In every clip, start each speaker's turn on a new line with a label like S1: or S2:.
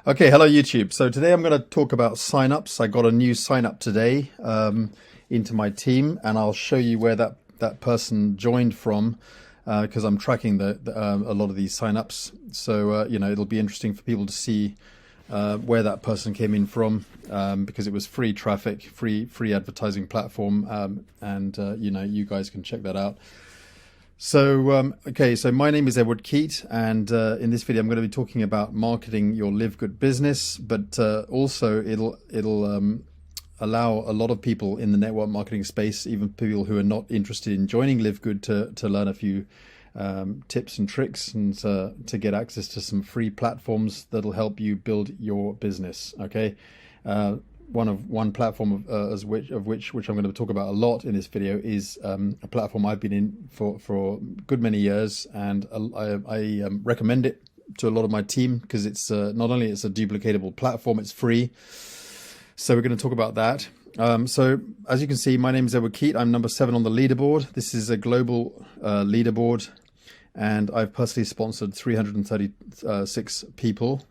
S1: Okay, hello YouTube. So today I'm going to talk about signups. I got a new sign up today into my team, and I'll show you where that person joined from because I'm tracking a lot of these signups. So it'll be interesting for people to see where that person came in from because it was free traffic, free advertising platform, and you guys can check that out. So, okay, so my name is Keat, and in this video I'm going to be talking about marketing your Live Good business, but also it'll allow a lot of people in the network marketing space, even people who are not interested in joining Live Good, to learn a few tips and tricks and to get access to some free platforms that'll help you build your business. Okay. One platform of which I'm going to talk about a lot in this video is a platform I've been in for a good many years, and I recommend it to a lot of my team because it's not only it's a duplicatable platform, it's free. So we're going to talk about that. So as you can see, my name is Keat. I'm number 7 on the leaderboard. This is a global leaderboard, and I've personally sponsored 336 people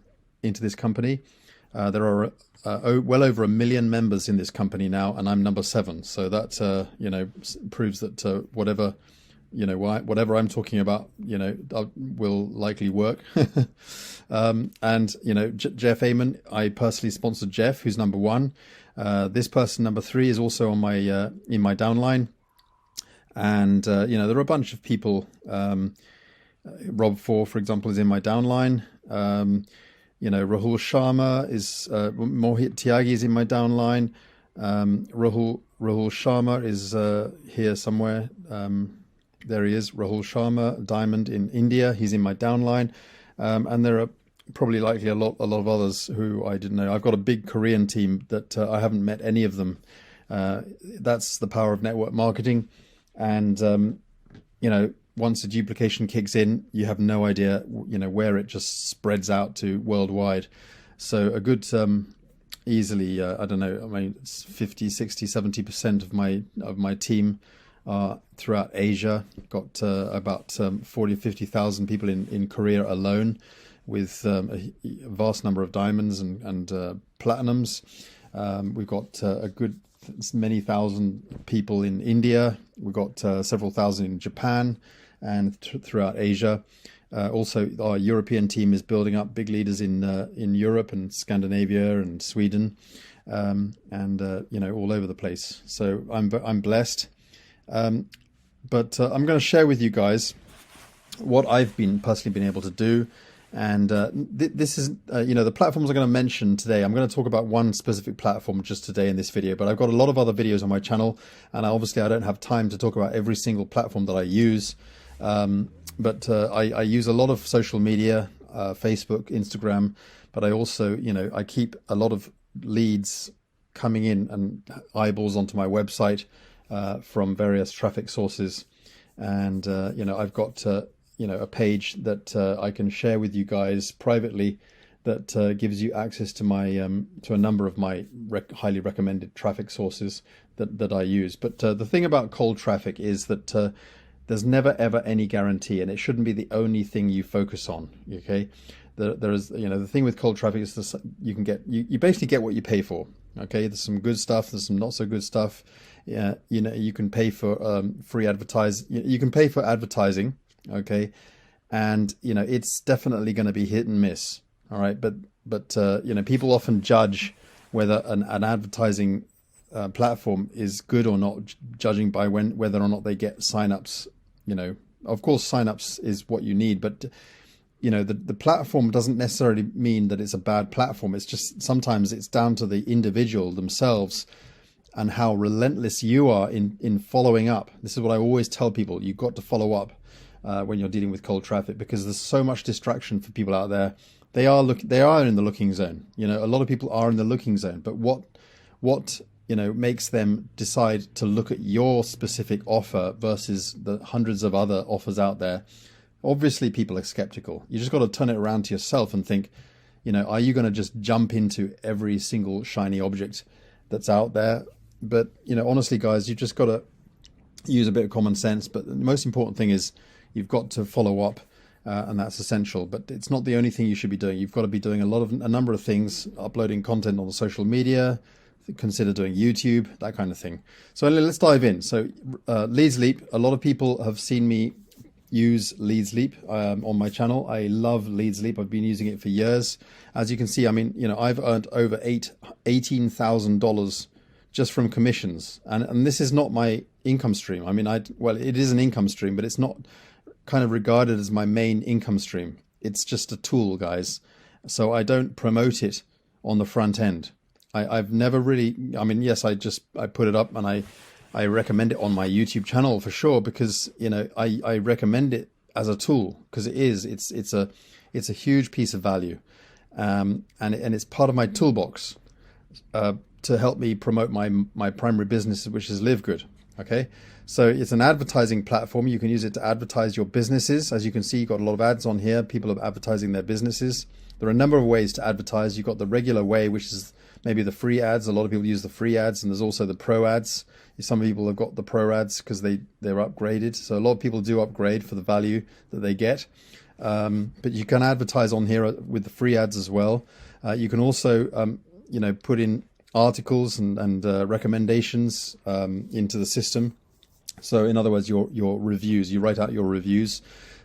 S1: into this company. There are well over 1 million members in this company now, and I'm number 7. So that proves that whatever I'm talking about will likely work. And Jeff Amon, I personally sponsored Jeff, who's number 1. This person, number 3, is also on my in my downline, and there are a bunch of people. Rob 4, for example, is in my downline. Rahul Sharma is, Mohit Tyagi is in my downline. Rahul Sharma is here somewhere. There he is, Rahul Sharma, Diamond in India. He's in my downline. And there are probably likely a lot of others who I didn't know. I've got a big Korean team that I haven't met any of them. That's the power of network marketing. And, once the duplication kicks in, you have no idea, where it just spreads out to worldwide. So a good, easily, I don't know, I mean, it's 50, 60, 70% of my team are throughout Asia. Got about 40, 50,000 people in Korea alone, with a vast number of diamonds and platinums. We've got a good many thousand people in India. We've got several thousand in Japan and throughout Asia. Also, our European team is building up big leaders in Europe and Scandinavia and Sweden, and all over the place. So I'm blessed. But I'm going to share with you guys what I've personally been able to do. And this is, the platforms I'm going to mention today. I'm going to talk about one specific platform just today in this video, but I've got a lot of other videos on my channel, and obviously I don't have time to talk about every single platform that I use. But I use a lot of social media, Facebook, Instagram, but I also, I keep a lot of leads coming in and eyeballs onto my website from various traffic sources. And, I've got a page that I can share with you guys privately that gives you access to my to a number of my highly recommended traffic sources that I use. But the thing about cold traffic is that there's never ever any guarantee, and it shouldn't be the only thing you focus on. Okay, there is the thing with cold traffic is this, you basically get what you pay for. Okay, there's some good stuff, there's some not so good stuff. Yeah, you can pay for free you can pay for advertising. Okay, and it's definitely going to be hit and miss. All right, but people often judge whether an advertising platform is good or not, judging by whether or not they get signups. Of course, signups is what you need, but the platform doesn't necessarily mean that it's a bad platform. It's just sometimes it's down to the individual themselves and how relentless you are in following up. This is what I always tell people: you've got to follow up when you're dealing with cold traffic, because there's so much distraction for people out there. They are in the looking zone. A lot of people are in the looking zone, but what makes them decide to look at your specific offer versus the hundreds of other offers out there? Obviously, people are skeptical. You just got to turn it around to yourself and think, are you going to just jump into every single shiny object that's out there? But honestly, guys, you just got to use a bit of common sense. But the most important thing is you've got to follow up and that's essential. But it's not the only thing you should be doing. You've got to be doing a number of things, uploading content on the social media, consider doing YouTube, that kind of thing. So let's dive in. So LeadsLeap, a lot of people have seen me use LeadsLeap on my channel. I love LeadsLeap. I've been using it for years. As you can see, I mean, I've earned over $18,000 just from commissions. And this is not my income stream. I mean, well, it is an income stream, but it's not kind of regarded as my main income stream. It's just a tool, guys. So I don't promote it on the front end. I've never really, I mean, yes, I put it up and I recommend it on my YouTube channel for sure, because, I recommend it as a tool because it's a huge piece of value. And it's part of my toolbox to help me promote my primary business, which is Live Good. Okay. So it's an advertising platform. You can use it to advertise your businesses. As you can see, you've got a lot of ads on here. People are advertising their businesses. There are a number of ways to advertise. You've got the regular way, which is maybe the free ads. A lot of people use the free ads, and there's also the pro ads. Some people have got the pro ads because they're upgraded. So a lot of people do upgrade for the value that they get. But you can advertise on here with the free ads as well. You can also, put in articles and recommendations into the system. So in other words, your reviews, you write out your reviews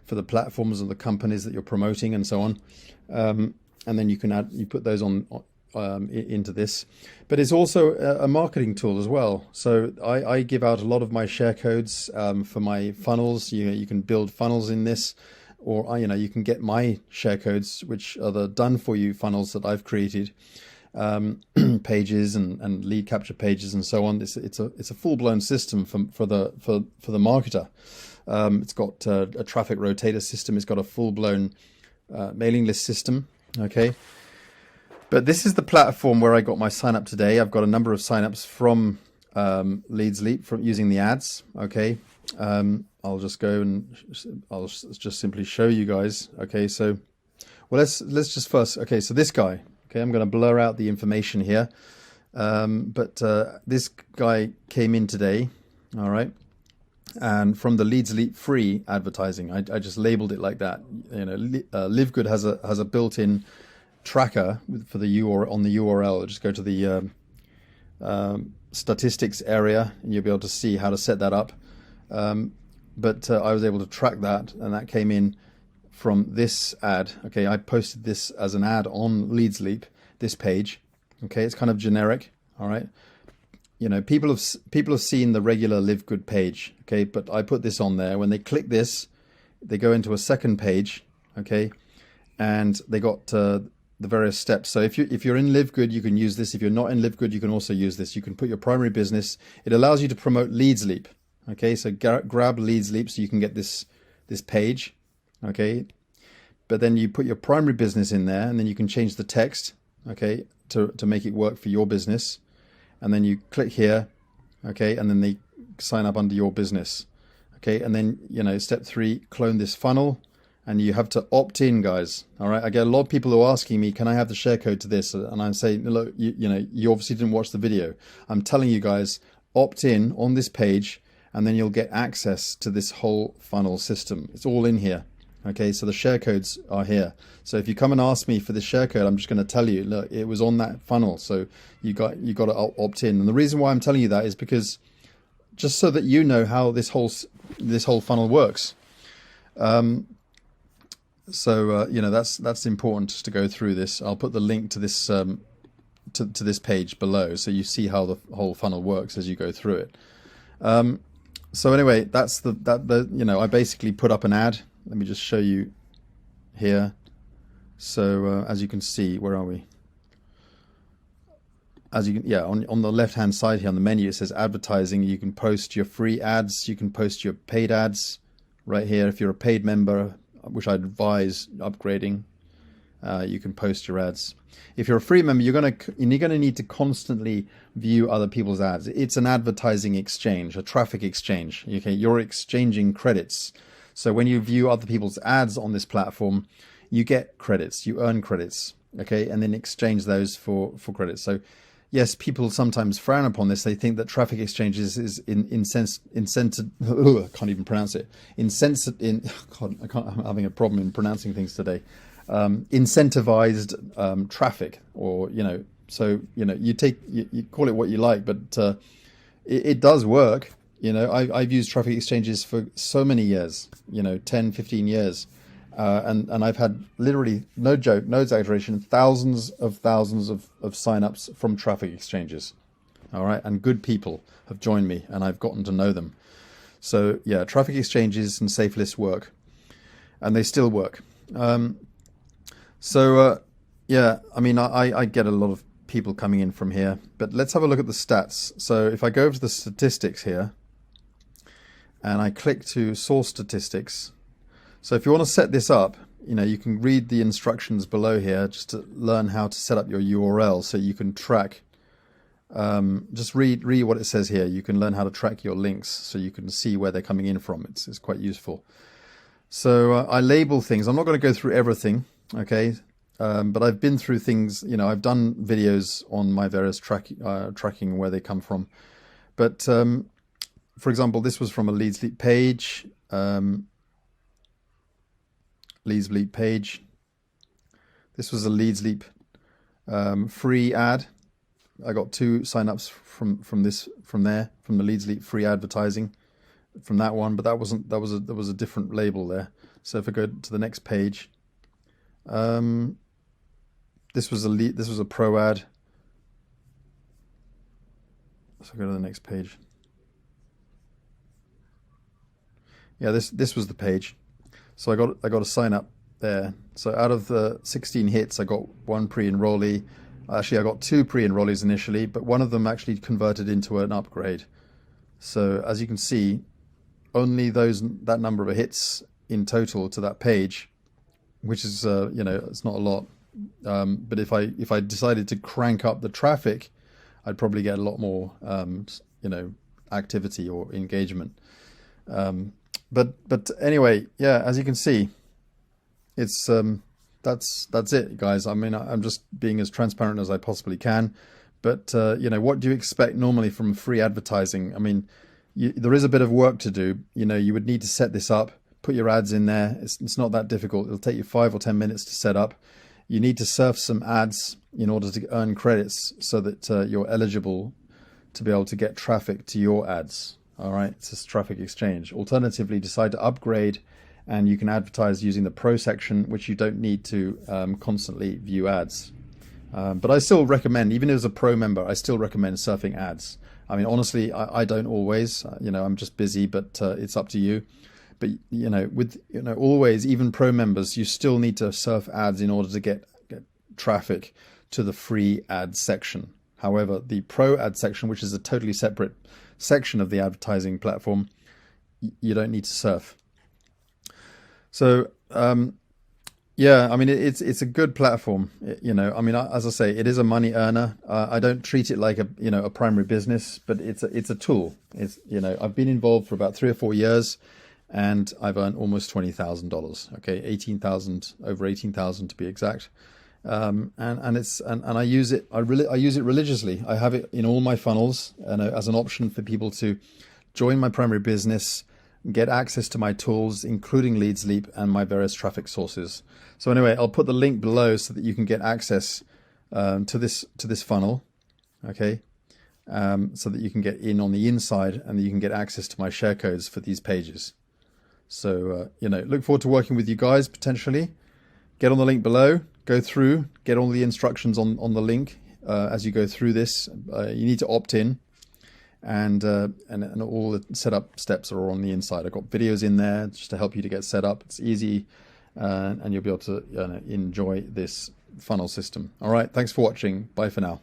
S1: for the platforms or the companies that you're promoting and so on. And then you put those on into this. But it's also a marketing tool as well. So I give out a lot of my share codes for my funnels. You can build funnels in this, or you can get my share codes, which are the done for you funnels that I've created, pages and lead capture pages and so on. It's a full blown system for the marketer. It's got a traffic rotator system. It's got a full blown mailing list system. Okay. But this is the platform where I got my sign up today. I've got a number of signups from LeadsLeap from using the ads. Okay. I'll just go and I'll just simply show you guys. Okay. So, well, let's just first. Okay. So this guy. Okay. I'm going to blur out the information here. But this guy came in today. All right. And from the LeadsLeap free advertising, I just labeled it like that. Live Good has a built-in tracker for the URL on the URL. Just go to the statistics area, and you'll be able to see how to set that up. But I was able to track that, and that came in from this ad. Okay, I posted this as an ad on LeadsLeap, this page. Okay, it's kind of generic. All right. People have seen the regular Live Good page, okay, but I put this on there. When they click this, they go into a second page, okay, and they got the various steps. So if you're in Live Good, you can use this. If you're not in Live Good, you can also use this. You can put your primary business. It allows you to promote LeadsLeap, okay. So grab LeadsLeap so you can get this page, okay. But then you put your primary business in there, and then you can change the text, okay, to make it work for your business. And then you click here, okay, and then they sign up under your business, okay. And then, step 3, clone this funnel, and you have to opt in, guys. All right. I get a lot of people who are asking me, can I have the share code to this? And I'm saying, look, you obviously didn't watch the video. I'm telling you guys, opt in on this page, and then you'll get access to this whole funnel system. It's all in here. Okay, so the share codes are here. So if you come and ask me for the share code, I'm just going to tell you, look, it was on that funnel. So you got to opt in. And the reason why I'm telling you that is because just so that you know how this whole funnel works. That's important to go through this. I'll put the link to this to this page below, so you see how the whole funnel works as you go through it. So anyway, that's I basically put up an ad. Let me just show you here. So as you can see, where are we? On the left hand side here on the menu, it says advertising. You can post your free ads. You can post your paid ads right here. If you're a paid member, which I'd advise upgrading, you can post your ads. If you're a free member, you're going to need to constantly view other people's ads. It's an advertising exchange, a traffic exchange. Okay, you're exchanging credits. So when you view other people's ads on this platform, you get credits, you earn credits, okay, and then exchange those for credits. So yes, people sometimes frown upon this. They think that traffic exchanges is incentive. I can't even pronounce it. God, I'm having a problem in pronouncing things today. Incentivized traffic, or so you call it what you like, but it does work. I've used traffic exchanges for so many years. 10, 15 years. And I've had literally, no joke, no exaggeration, thousands of sign-ups from traffic exchanges. All right. And good people have joined me and I've gotten to know them. So yeah, traffic exchanges and safe lists work, and they still work. Yeah, I mean, I get a lot of people coming in from here, but let's have a look at the stats. So if I go over to the statistics here and I click to source statistics. So if you want to set this up, you can read the instructions below here just to learn how to set up your URL so you can track. Just read what it says here. You can learn how to track your links so you can see where they're coming in from. It's quite useful. So I label things. I'm not going to go through everything, okay? But I've been through things. I've done videos on my various tracking where they come from. But for example, this was from a LeadsLeap page. LeadsLeap page. This was a LeadsLeap free ad. I got 2 signups from the LeadsLeap free advertising from that one, but there was a different label there. So if I go to the next page, this was a pro ad. So go to the next page. Yeah, this was the page. So I got a sign up there. So out of the 16 hits, I got 1 pre-enrollee. Actually, I got 2 pre-enrollees initially, but one of them actually converted into an upgrade. So as you can see, only that number of hits in total to that page, which is it's not a lot. But if I decided to crank up the traffic, I'd probably get a lot more activity or engagement. But anyway, yeah, as you can see, it's that's it, guys. I mean, I'm just being as transparent as I possibly can. But what do you expect normally from free advertising? I mean, there is a bit of work to do. You would need to set this up, put your ads in there. It's not that difficult. It'll take you 5 or 10 minutes to set up. You need to surf some ads in order to earn credits so that you're eligible to be able to get traffic to your ads. All right, it's a traffic exchange. Alternatively, decide to upgrade and you can advertise using the pro section, which you don't need to constantly view ads. But I still recommend, even as a pro member, I still recommend surfing ads. I mean, honestly, I don't always, I'm just busy, but it's up to you. But, always, even pro members, you still need to surf ads in order to get traffic to the free ad section. However, the pro ad section, which is a totally separate section of the advertising platform, you don't need to surf. So, yeah, I mean, it's a good platform. I mean, as I say, it is a money earner. I don't treat it like a primary business, but it's a tool. I've been involved for about 3 or 4 years, and I've earned almost $20,000. Okay, over 18,000 to be exact. And I use it. I use it religiously. I have it in all my funnels, and as an option for people to join my primary business, get access to my tools, including LeadsLeap and my various traffic sources. So anyway, I'll put the link below so that you can get access to this funnel, okay, so that you can get in on the inside and you can get access to my share codes for these pages. So look forward to working with you guys potentially. Get on the link below, go through, get all the instructions on the link as you go through this. You need to opt in. And all the setup steps are on the inside. I've got videos in there just to help you to get set up. It's easy, and you'll be able to enjoy this funnel system. All right, thanks for watching. Bye for now.